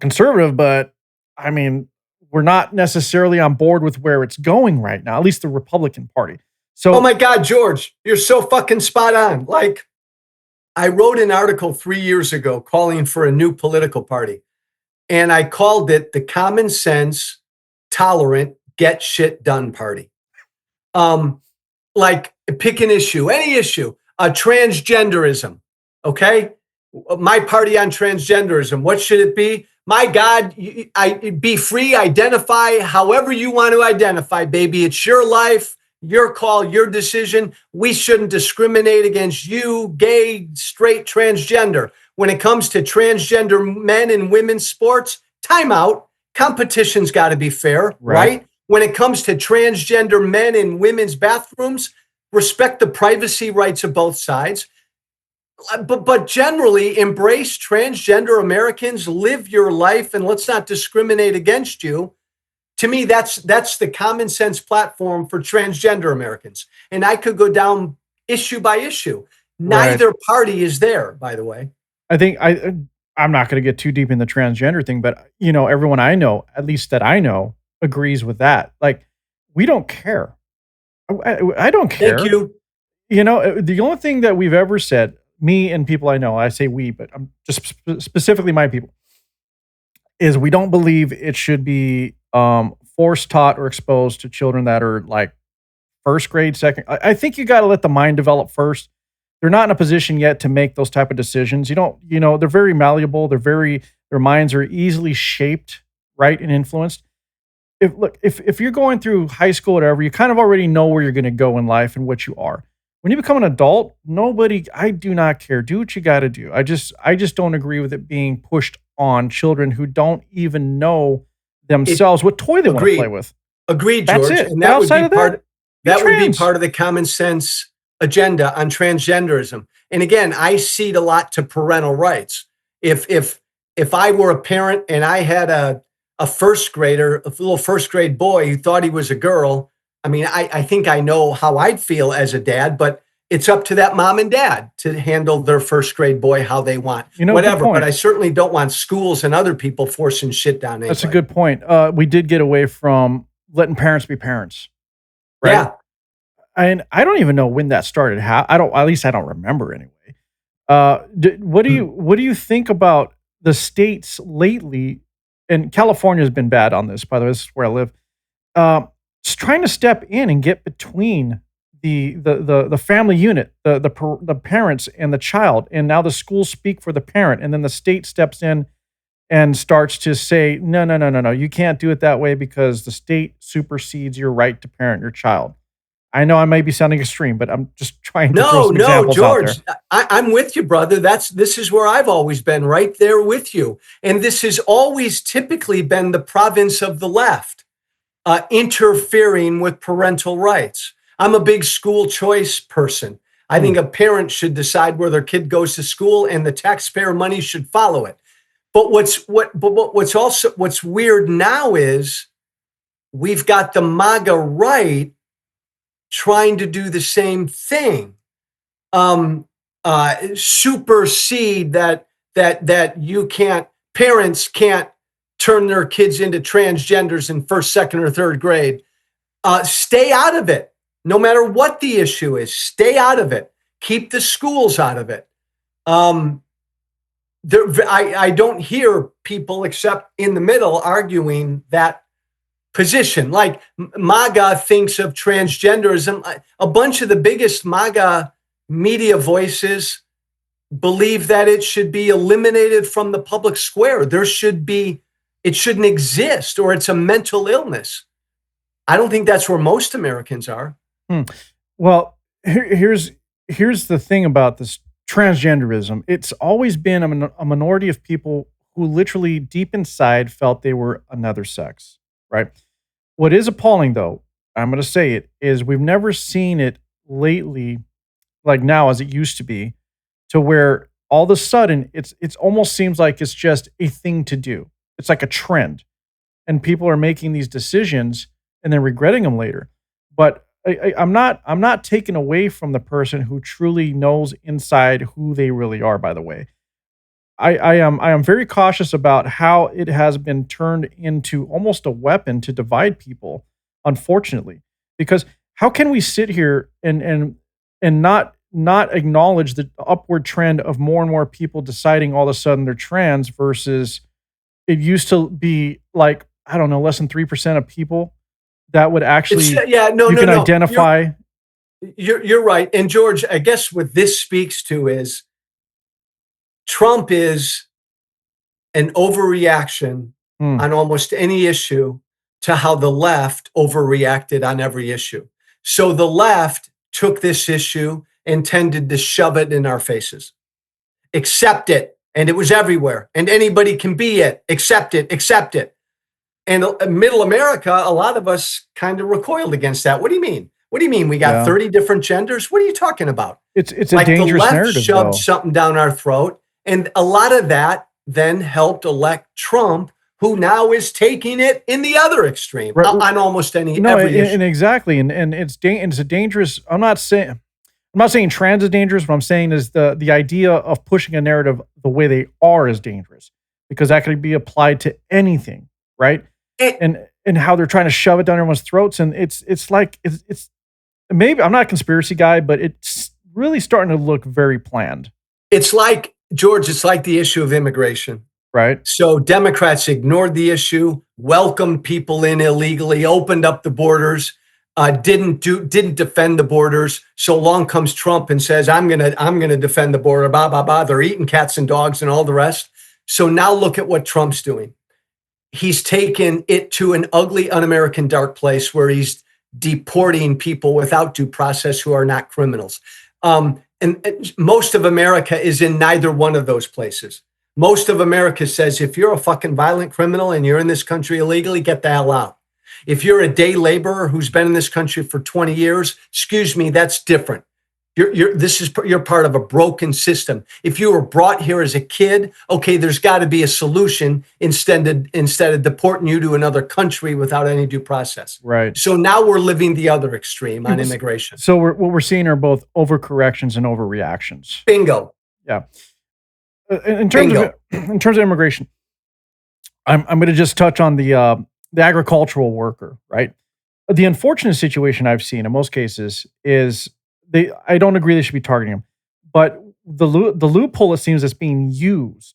Speaker 1: conservative, but I mean, we're not necessarily on board with where it's going right now, at least the Republican Party. So,
Speaker 2: oh my God, George, you're so fucking spot on. Like, I wrote an article 3 years ago calling for a new political party. And I called it the Common Sense, Tolerant, Get Shit Done Party. Like, pick an issue, any issue, transgenderism. Okay. My party on transgenderism. What should it be? My God, be free, identify however you want to identify, baby. It's your life, your call, your decision. We shouldn't discriminate against you, gay, straight, transgender. When it comes to transgender men and women's sports, timeout. Competition's got to be fair, right? When it comes to transgender men in women's bathrooms, respect the privacy rights of both sides, but generally embrace transgender Americans, live your life, and let's not discriminate against you. To me, that's the common sense platform for transgender Americans. And I could go down issue by issue.
Speaker 1: Right.
Speaker 2: Neither party is there, by the way.
Speaker 1: I think I'm not going to get too deep in the transgender thing, but everyone I know, at least that I know, agrees with that. Like, we don't care. I don't care.
Speaker 2: Thank you.
Speaker 1: The only thing that we've ever said, me and people I know, I say we, but I'm just specifically my people, is we don't believe it should be forced taught or exposed to children that are like first grade, second. I think you got to let the mind develop first. They're not in a position yet to make those type of decisions. They're very malleable. Their minds are easily shaped, right, and influenced. If you're going through high school or whatever, you kind of already know where you're going to go in life and what you are. When you become an adult, I do not care. Do what you got to do. I just don't agree with it being pushed on children who don't even know themselves what toy they want to play with.
Speaker 2: Agreed, George.
Speaker 1: That's it.
Speaker 2: And that would be
Speaker 1: trans.
Speaker 2: part of the common sense agenda on transgenderism. And again, I cede a lot to parental rights. If I were a parent and I had a first grader, a little first grade boy who thought he was a girl, I mean, I think I know how I'd feel as a dad, but it's up to that mom and dad to handle their first grade boy how they want. Whatever. But I certainly don't want schools and other people forcing shit down anybody.
Speaker 1: That's a good point. We did get away from letting parents be parents. Right?
Speaker 2: Yeah.
Speaker 1: And I don't even know when that started. At least I don't remember anyway. What do you think about the states lately? And California has been bad on this, by the way. This is where I live. Just trying to step in and get between the family unit, the parents and the child, and now the schools speak for the parent, and then the state steps in and starts to say, no, you can't do it that way because the state supersedes your right to parent your child. I know I may be sounding extreme, but I'm just trying to throw some examples
Speaker 2: George,
Speaker 1: out there.
Speaker 2: I'm with you, brother. This is where I've always been, right there with you. And this has always typically been the province of the left, interfering with parental rights. I'm a big school choice person. I think a parent should decide where their kid goes to school, and the taxpayer money should follow it. But what's weird now is we've got the MAGA right trying to do the same thing, supersede that parents can't turn their kids into transgenders in first, second, or third grade. Stay out of it. No matter what the issue is, stay out of it. Keep the schools out of it. I don't hear people except in the middle arguing that position. Like MAGA thinks of transgenderism. A bunch of the biggest MAGA media voices believe that it should be eliminated from the public square. It shouldn't exist, or it's a mental illness. I don't think that's where most Americans are.
Speaker 1: Well, here's the thing about this transgenderism. It's always been a minority of people who literally deep inside felt they were another sex, right? What is appalling, though, I'm going to say it, is we've never seen it lately, like now as it used to be, to where all of a sudden it's almost seems like it's just a thing to do. It's like a trend, and people are making these decisions and then regretting them later. But I'm not taken away from the person who truly knows inside who they really are. By the way, I am very cautious about how it has been turned into almost a weapon to divide people. Unfortunately, because how can we sit here and not acknowledge the upward trend of more and more people deciding all of a sudden they're trans versus it used to be like, I don't know, less than 3% of people that would actually identify.
Speaker 2: You're right. And George, I guess what this speaks to is Trump is an overreaction on almost any issue to how the left overreacted on every issue. So the left took this issue and tended to shove it in our faces. Accept it. And it was everywhere. And anybody can be it. Accept it. Accept it. And middle America, a lot of us kind of recoiled against that. What do you mean? What do you mean? We got 30 different genders? What are you talking about?
Speaker 1: It's a dangerous
Speaker 2: the left
Speaker 1: narrative,
Speaker 2: shoved
Speaker 1: though.
Speaker 2: something down our throat, and a lot of that then helped elect Trump, who now is taking it in the other extreme on almost every issue.
Speaker 1: And exactly, and it's a dangerous. I'm not saying trans is dangerous. What I'm saying is the idea of pushing a narrative the way they are is dangerous, because that could be applied to anything, right? And how they're trying to shove it down everyone's throats, and it's maybe, I'm not a conspiracy guy, but it's really starting to look very planned.
Speaker 2: It's like, George, it's like the issue of immigration.
Speaker 1: Right.
Speaker 2: So Democrats ignored the issue, welcomed people in illegally, opened up the borders, didn't defend the borders. So along comes Trump and says, I'm gonna defend the border, blah, blah, blah. They're eating cats and dogs and all the rest. So now look at what Trump's doing. He's taken it to an ugly, un-American dark place where he's deporting people without due process who are not criminals. And most of America is in neither one of those places. Most of America says, if you're a fucking violent criminal and you're in this country illegally, get the hell out. If you're a day laborer who's been in this country for 20 years, excuse me, that's different. You're part of a broken system. If you were brought here as a kid, okay, there's got to be a solution instead of deporting you to another country without any due process.
Speaker 1: Right.
Speaker 2: So now we're living the other extreme on immigration.
Speaker 1: So what we're seeing are both overcorrections and overreactions.
Speaker 2: Bingo.
Speaker 1: Yeah. In terms of immigration, I'm going to just touch on the agricultural worker, right? The unfortunate situation I've seen in most cases is I don't agree they should be targeting them, but the loophole it seems that's being used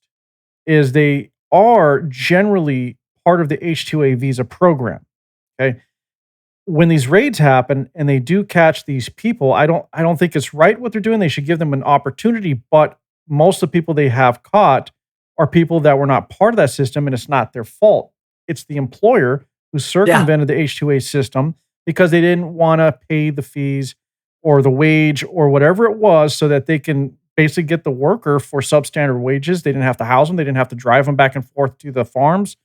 Speaker 1: is they are generally part of the H-2A visa program. Okay. When these raids happen and they do catch these people, I don't think it's right what they're doing. They should give them an opportunity, but most of the people they have caught are people that were not part of that system, and it's not their fault. It's the employer who circumvented the H-2A system because they didn't want to pay the fees or the wage or whatever it was so that they can basically get the worker for substandard wages. They didn't have to house them. They didn't have to drive them back and forth to the farms.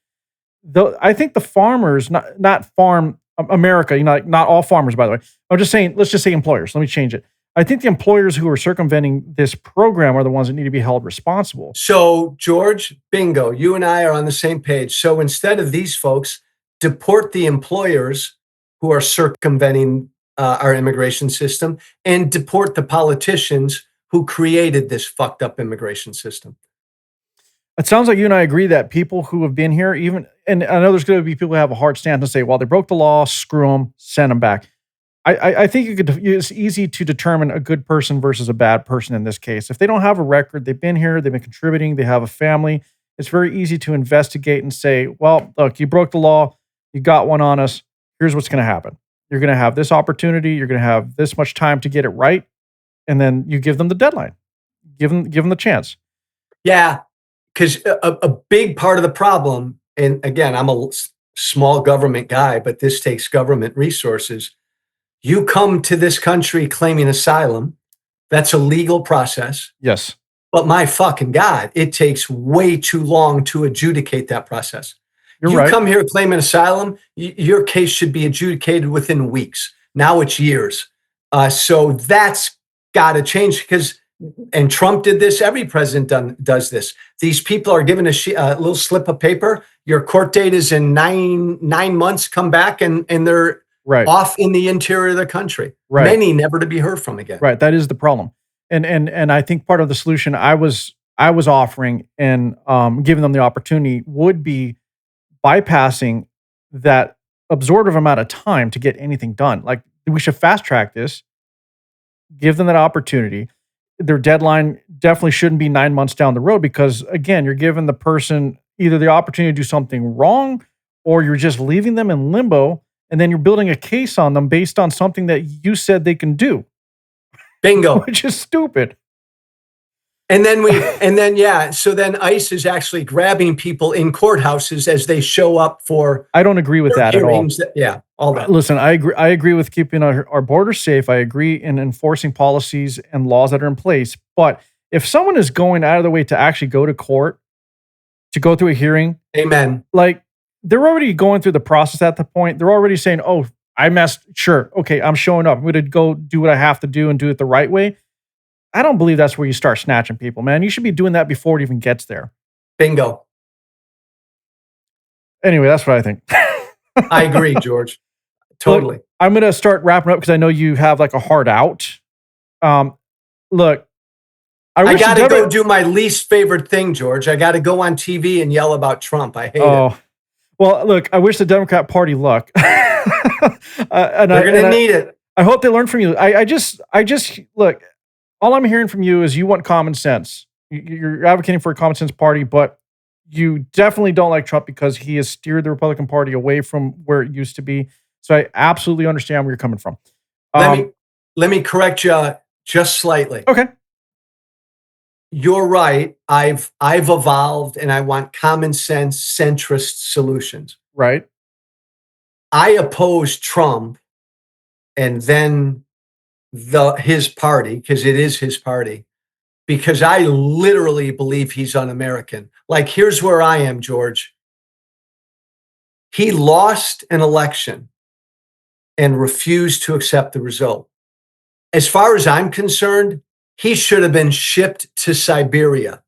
Speaker 1: I think the farmers, not farm America, like not all farmers, by the way. I'm just saying, let's just say employers. Let me change it. I think the employers who are circumventing this program are the ones that need to be held responsible.
Speaker 2: So, George, bingo, you and I are on the same page. So instead of these folks, deport the employers who are circumventing our immigration system and deport the politicians who created this fucked up immigration system.
Speaker 1: It sounds like you and I agree that people who have been here, and I know there's going to be people who have a hard stance and say, well, they broke the law, screw them, send them back. I think it's easy to determine a good person versus a bad person in this case. If they don't have a record, they've been here, they've been contributing, they have a family, it's very easy to investigate and say, well, look, you broke the law, you got one on us, here's what's going to happen. You're going to have this opportunity, you're going to have this much time to get it right, and then you give them the deadline. Give them the chance.
Speaker 2: Yeah, because a big part of the problem, and again, I'm a small government guy, but this takes government resources. You come to this country claiming asylum. That's a legal process.
Speaker 1: Yes.
Speaker 2: But my fucking God, it takes way too long to adjudicate that process. You
Speaker 1: right.
Speaker 2: Come here claiming asylum, your case should be adjudicated within weeks. Now it's years. So that's got to change and Trump did this. Every president does this. These people are given a little slip of paper. Your court date is in nine months. Come back and they're off in the interior of the country. Right. Many never to be heard from again.
Speaker 1: Right. That is the problem. And I think part of the solution I was offering and giving them the opportunity would be bypassing that absorptive amount of time to get anything done. Like, we should fast track this, give them that opportunity. Their deadline definitely shouldn't be 9 months down the road, because again, you're giving the person either the opportunity to do something wrong, or you're just leaving them in limbo, and then you're building a case on them based on something that you said they can do.
Speaker 2: Bingo.
Speaker 1: Which is stupid.
Speaker 2: So then ICE is actually grabbing people in courthouses as they show up for.
Speaker 1: I don't agree with that at all.
Speaker 2: All that.
Speaker 1: Listen, I agree with keeping our borders safe. I agree in enforcing policies and laws that are in place. But if someone is going out of the way to actually go to court, to go through a hearing,
Speaker 2: amen.
Speaker 1: Like, they're already going through the process at the point. They're already saying, oh, I messed. Sure. Okay. I'm showing up. I'm going to go do what I have to do and do it the right way. I don't believe that's where you start snatching people, man. You should be doing that before it even gets there.
Speaker 2: Bingo.
Speaker 1: Anyway, that's what I think.
Speaker 2: I agree, George. Totally.
Speaker 1: Look, I'm going to start wrapping up because I know you have like a hard out. Look,
Speaker 2: I got to go do my least favorite thing, George. I got to go on TV and yell about Trump. I hate it.
Speaker 1: Well, look, I wish the Democrat Party luck.
Speaker 2: They're going to need it.
Speaker 1: I hope they learn from you. I just look, all I'm hearing from you is you want common sense. You're advocating for a common sense party, but you definitely don't like Trump because he has steered the Republican Party away from where it used to be. So I absolutely understand where you're coming from.
Speaker 2: Let me correct you just slightly.
Speaker 1: Okay.
Speaker 2: You're right. I've evolved and I want common sense centrist solutions.
Speaker 1: Right.
Speaker 2: I oppose Trump and then his party, because it is his party, because I literally believe he's un-American. Like, here's where I am, George. He lost an election and refused to accept the result. As far as I'm concerned, he should have been shipped to Siberia.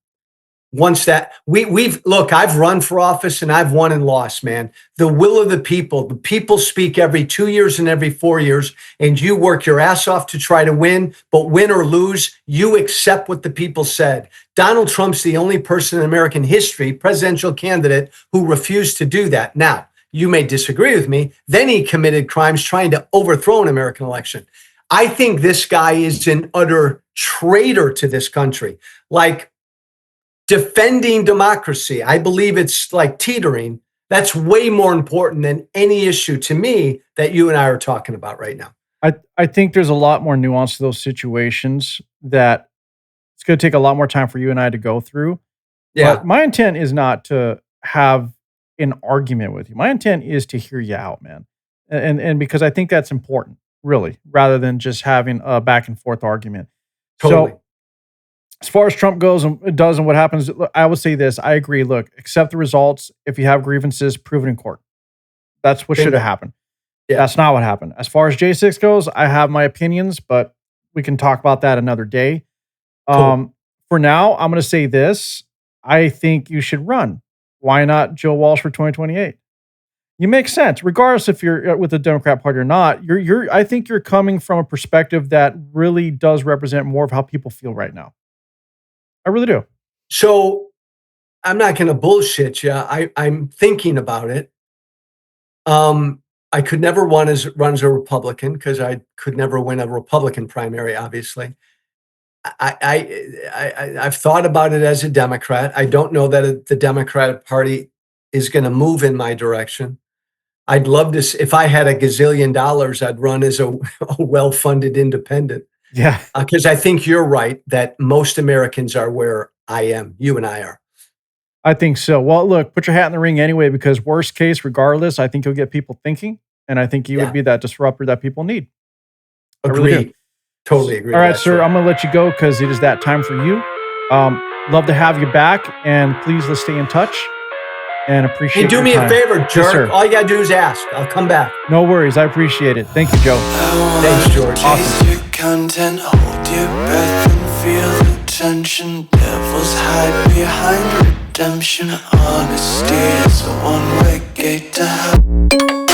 Speaker 2: Once that look, I've run for office and I've won and lost, man. The will of the people speak every 2 years and every 4 years, and you work your ass off to try to win, but win or lose, you accept what the people said. Donald Trump's the only person in American history, presidential candidate, who refused to do that. Now, you may disagree with me. Then he committed crimes trying to overthrow an American election. I think this guy is an utter traitor to this country. Like, defending democracy, I believe it's like teetering. That's way more important than any issue to me that you and I are talking about right now.
Speaker 1: I think there's a lot more nuance to those situations that it's going to take a lot more time for you and I to go through.
Speaker 2: Yeah.
Speaker 1: But my intent is not to have an argument with you. My intent is to hear you out, man. And because I think that's important, really, rather than just having a back and forth argument.
Speaker 2: Totally.
Speaker 1: So, as far as Trump goes and does and what happens, I would say this. I agree. Look, accept the results. If you have grievances, prove it in court. That's what should have happened. Yeah. That's not what happened. As far as J6 goes, I have my opinions, but we can talk about that another day. Cool. For now, I'm going to say this. I think you should run. Why not Joe Walsh for 2028? You make sense, regardless if you're with the Democrat Party or not. I think you're coming from a perspective that really does represent more of how people feel right now. I really do.
Speaker 2: So I'm not going to bullshit you. I'm thinking about it. I could never run as a Republican because I could never win a Republican primary, obviously. I've thought about it as a Democrat. I don't know that the Democratic Party is going to move in my direction. I'd love to, if I had $1 gazillion, I'd run as a well-funded independent.
Speaker 1: Yeah.
Speaker 2: Because I think you're right that most Americans are where I am. You and I are.
Speaker 1: I think so. Well, look, put your hat in the ring anyway, because worst case, regardless, I think you'll get people thinking. And I think you would be that disruptor that people need.
Speaker 2: Agree.
Speaker 1: Really
Speaker 2: totally agree.
Speaker 1: All right, sir. I'm going to let you go because it is that time for you. Love to have you back. And please, let's stay in touch. And appreciate it.
Speaker 2: Hey, do me a favor, jerk.
Speaker 1: Yes,
Speaker 2: all you got to do is ask. I'll come back.
Speaker 1: No worries. I appreciate it. Thank you, Joe.
Speaker 2: Thanks, George.
Speaker 3: Awesome. Your content, hold your breath and feel the tension. Devils hide behind redemption. Honesty is a one-way gate to hell.